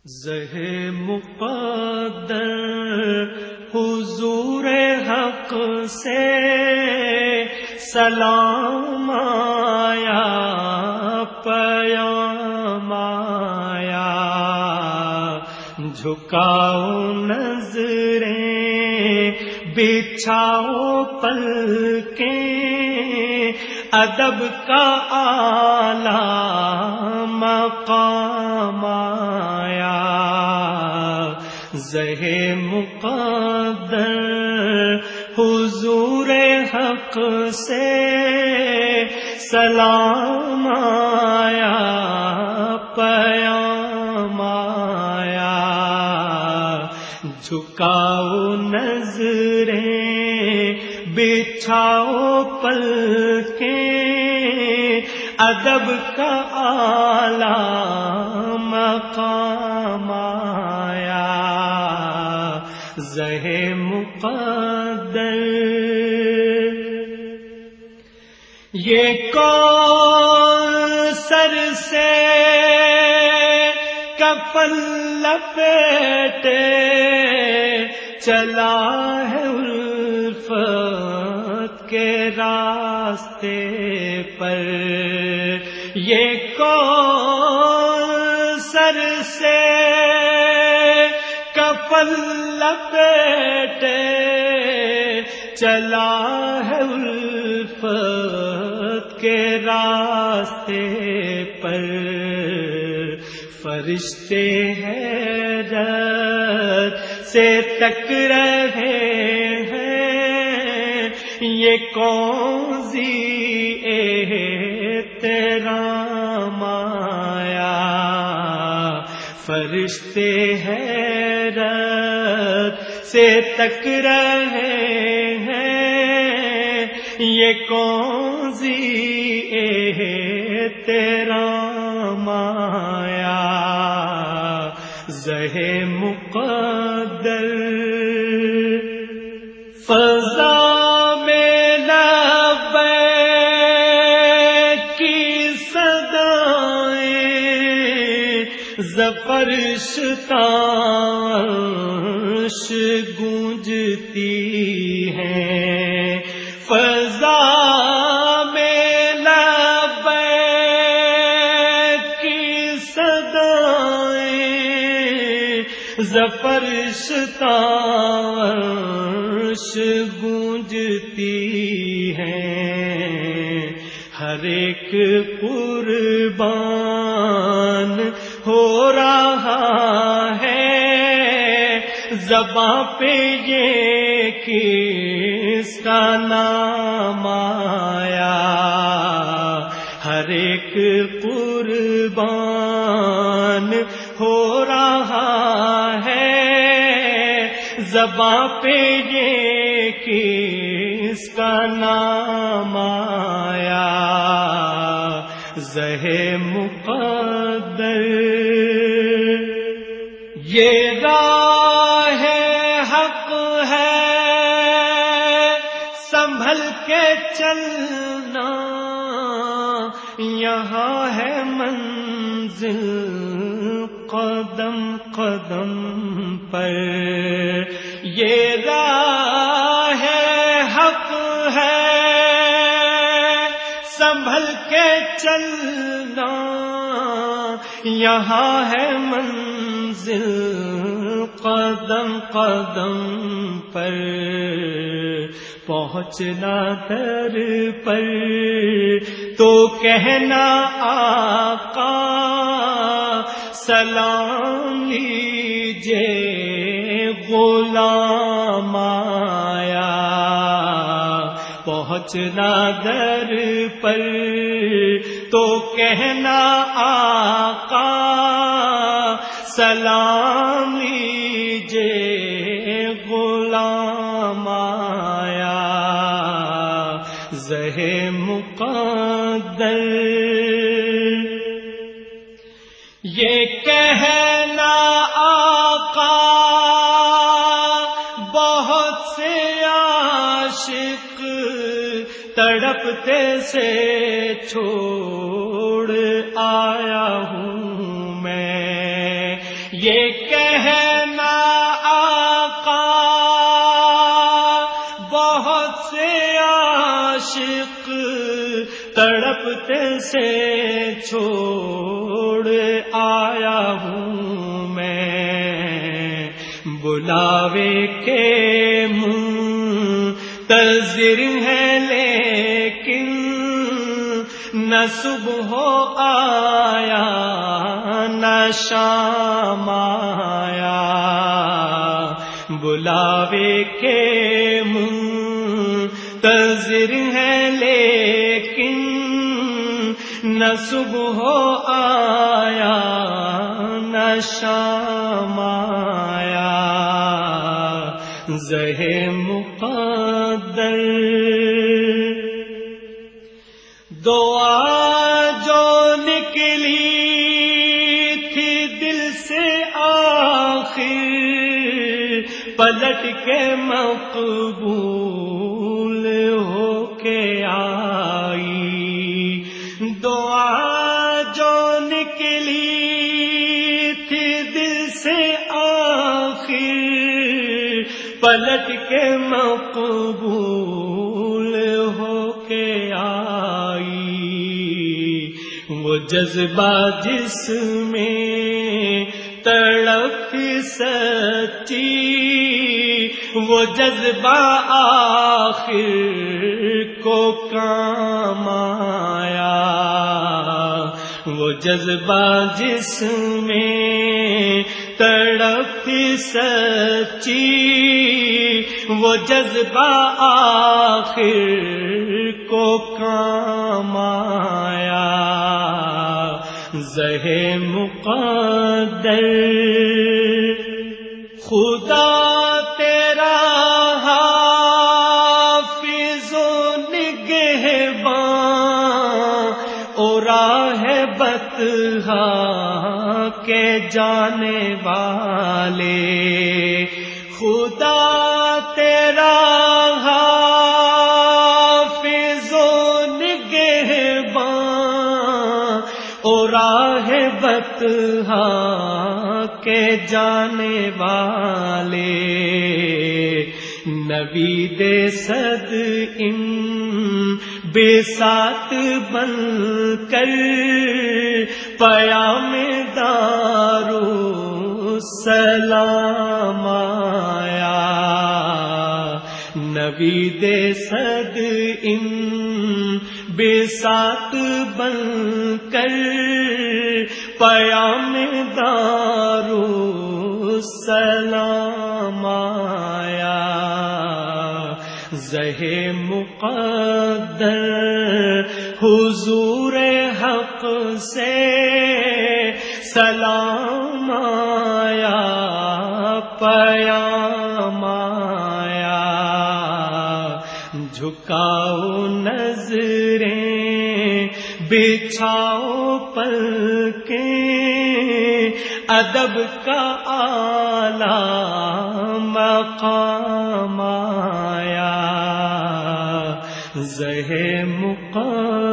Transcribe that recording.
زہ مقدر حضور حق سے سلام آیا، پیام آیا، جھکاؤ نظریں بچھاؤ پلکیں، ادب کا اعلیٰ مقام آیا۔ زہ مقدر حضور حق سے سلام آیا، پیام آیا، جھکاؤ نظریں بچھاؤ پلکیں، ادب کا اعلیٰ مقام آیا۔ زہ مقدر یہ کون سر سے کفن لپیٹے چلا ہے الفت کے راستے پر، یہ کون سر سے کفن لپیٹے چلا ہے الفت کے راستے پر، فرشتے حیرت سے تک رہے ہیں، یہ کون سی احترام آیا۔ فرشتے حیرت سے تک رہے ہیں، یہ کون سی احترام آیا۔ زہ مقدر فضا میں لبیک کی صدائیں زفرش تاش گونجتی ہیں، فضا میں لبیک کی صدائیں زفرش تاش گونجتی ہیں، ہر ایک قربان ہو رہا ہے، زباں پہ یہ کس کا نام آیا۔ ہر ایک قربان ہو رہا ہے، زباں پہ یہ کس کا نام آیا۔ زہ مقدر یہ راہ حق ہے، سنبھل کے چلنا، یہاں ہے منزل قدم قدم پر، یہ راہ حق ہے، سنبھل کے چلنا، یہاں ہے منزل قدم قدم پر، پہنچنا در پر تو کہنا آقا سلام لیجے غلام آیا۔ پہنچنا در پر تو کہنا آقا سلام لیجے غلام آیا۔ زہ مقدر یہ کہنا آقا بہت سے عاشق تڑپتے سے چھوڑ آیا ہوں میں، یہ کہنا آقا بہت سے عاشق تڑپتے سے چھوڑ آیا ہوں میں، بلاوے کے منتظر ہے لیکن نہ صبح آیا نہ شام آیا، بلاوے کے منتظر ہے لیکن نہ صبح آیا نہ شام آیا، زہ مقدر دعا جو نکلی تھی دل سے آخر پلٹ کے مقبول ہو کے آئی، دعا جو نکلی تھی دل سے آخر پلٹ کے مقبول ہو کے آئی، وہ جذبہ جس میں تڑپ سچی وہ جذبہ آخر کو کام آیا، وہ جذبہ جس میں تڑپ سچی وہ جذبہ آخر کو کام آیا، زہ مقدر خدا تیرا حافظ و نگہباں اور راہ بطحا کے جانے والے، خدا تیرا حافظ و نگہباں اور راہ بطحا کے جانے والے، نبی دے صد بے ساتھ بن کر پیام دارالسلام آیا، نبی دے صد بے ساتھ بن کر پیام دارالسلام آیا، زہ مقدر حضور حق سے سلام آیا پیام آیا، جھکاؤ نظریں بچھاؤ پلکیں ادب کا اعلیٰ مقام آیا، زہ مقام